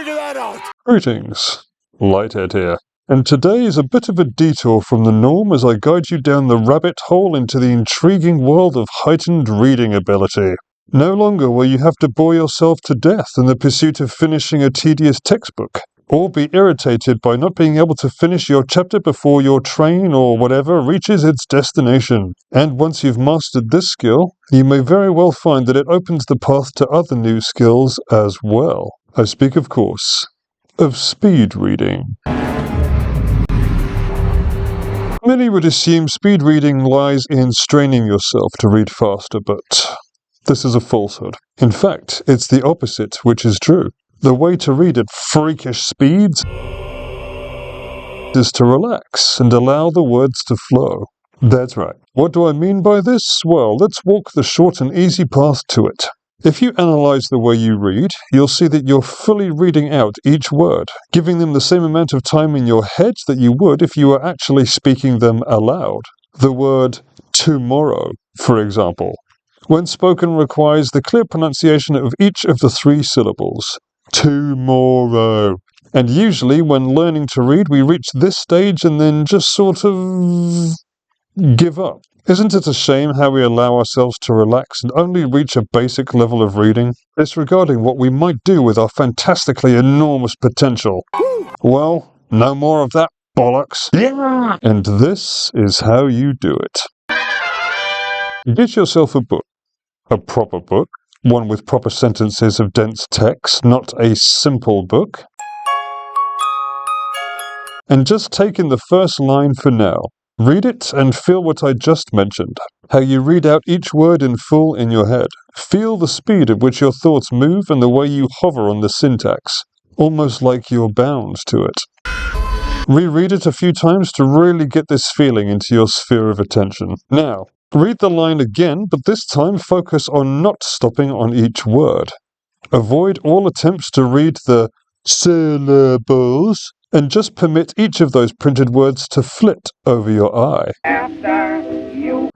figure that out? Greetings, Lighthead here, and today is a bit of a detour from the norm as I guide you down the rabbit hole into the intriguing world of heightened reading ability. No longer will you have to bore yourself to death in the pursuit of finishing a tedious textbook, or be irritated by not being able to finish your chapter before your train or whatever reaches its destination. And once you've mastered this skill, you may very well find that it opens the path to other new skills as well. I speak, of course, of speed reading. Many would assume speed reading lies in straining yourself to read faster, but this is a falsehood. In fact, it's the opposite which is true. The way to read at freakish speeds is to relax and allow the words to flow. That's right. What do I mean by this? Well, let's walk the short and easy path to it. If you analyze the way you read, you'll see that you're fully reading out each word, giving them the same amount of time in your head that you would if you were actually speaking them aloud. The word tomorrow, for example, when spoken requires the clear pronunciation of each of the 3 syllables. Tomorrow. And usually when learning to read, we reach this stage and then just sort of give up. Isn't it a shame how we allow ourselves to relax and only reach a basic level of reading, disregarding what we might do with our fantastically enormous potential? Well, no more of that bollocks. Yeah! And this is how you do it. Get yourself a book. A proper book. One with proper sentences of dense text, not a simple book. And just take in the first line for now. Read it and feel what I just mentioned. How you read out each word in full in your head. Feel the speed at which your thoughts move and the way you hover on the syntax. Almost like you're bound to it. Reread it a few times to really get this feeling into your sphere of attention. Now, read the line again, but this time focus on not stopping on each word. Avoid all attempts to read the syllables, and just permit each of those printed words to flit over your eye.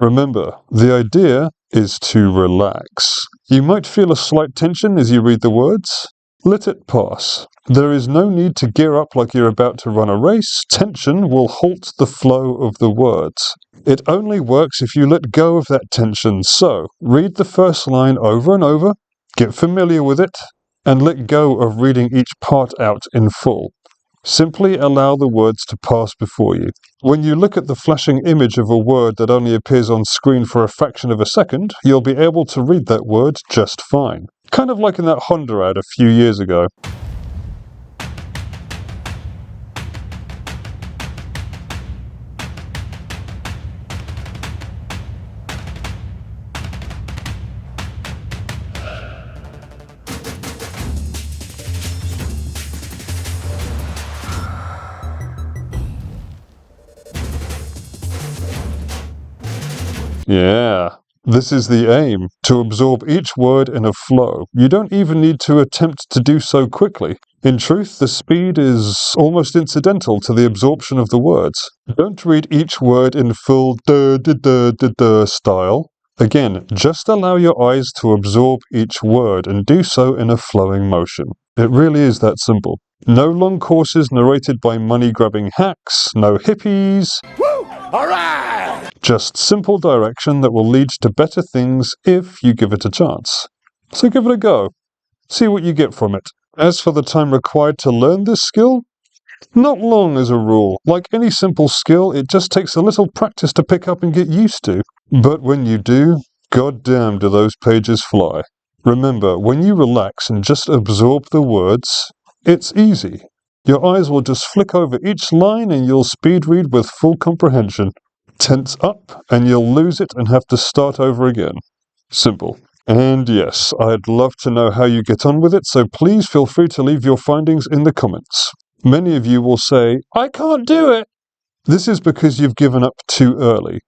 Remember, the idea is to relax. You might feel a slight tension as you read the words. Let it pass. There is no need to gear up like you're about to run a race. Tension will halt the flow of the words. It only works if you let go of that tension. So, read the first line over and over, get familiar with it, and let go of reading each part out in full. Simply allow the words to pass before you. When you look at the flashing image of a word that only appears on screen for a fraction of a second, you'll be able to read that word just fine. Kind of like in that Honda ad a few years ago. Yeah, this is the aim, to absorb each word in a flow. You don't even need to attempt to do so quickly. In truth, the speed is almost incidental to the absorption of the words. Don't read each word in full da-da-da-da-da style. Again, just allow your eyes to absorb each word and do so in a flowing motion. It really is that simple. No long courses narrated by money-grabbing hacks, no hippies. Woo! All right! Just simple direction that will lead to better things if you give it a chance. So give it a go. See what you get from it. As for the time required to learn this skill, not long as a rule. Like any simple skill, it just takes a little practice to pick up and get used to. But when you do, goddamn do those pages fly. Remember, when you relax and just absorb the words, it's easy. Your eyes will just flick over each line and you'll speed read with full comprehension. Tense up and you'll lose it and have to start over again. Simple. And yes, I'd love to know how you get on with it, so please feel free to leave your findings in the comments. Many of you will say, I can't do it. This is because you've given up too early.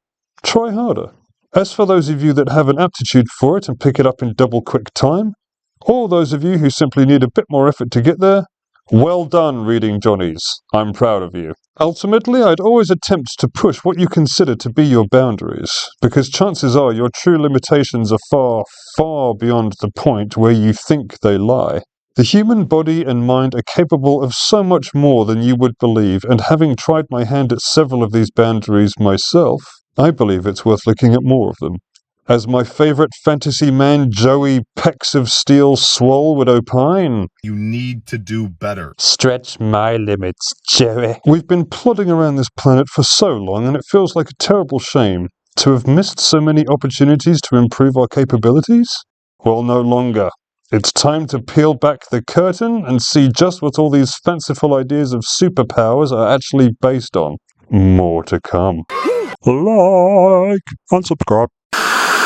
Try harder. As for those of you that have an aptitude for it and pick it up in double quick time, or those of you who simply need a bit more effort to get there, well done, reading Johnnies. I'm proud of you. Ultimately, I'd always attempt to push what you consider to be your boundaries, because chances are your true limitations are far, far beyond the point where you think they lie. The human body and mind are capable of so much more than you would believe, and having tried my hand at several of these boundaries myself, I believe it's worth looking at more of them. As my favourite fantasy man Joey Pecs of Steel Swole would opine, You need to do better. Stretch my limits, Joey. we've been plodding around this planet for so long, and it feels like a terrible shame to have missed so many opportunities to improve our capabilities. Well, no longer. It's time to peel back the curtain and see just what all these fanciful ideas of superpowers are actually based on. More to come. Like, unsubscribe.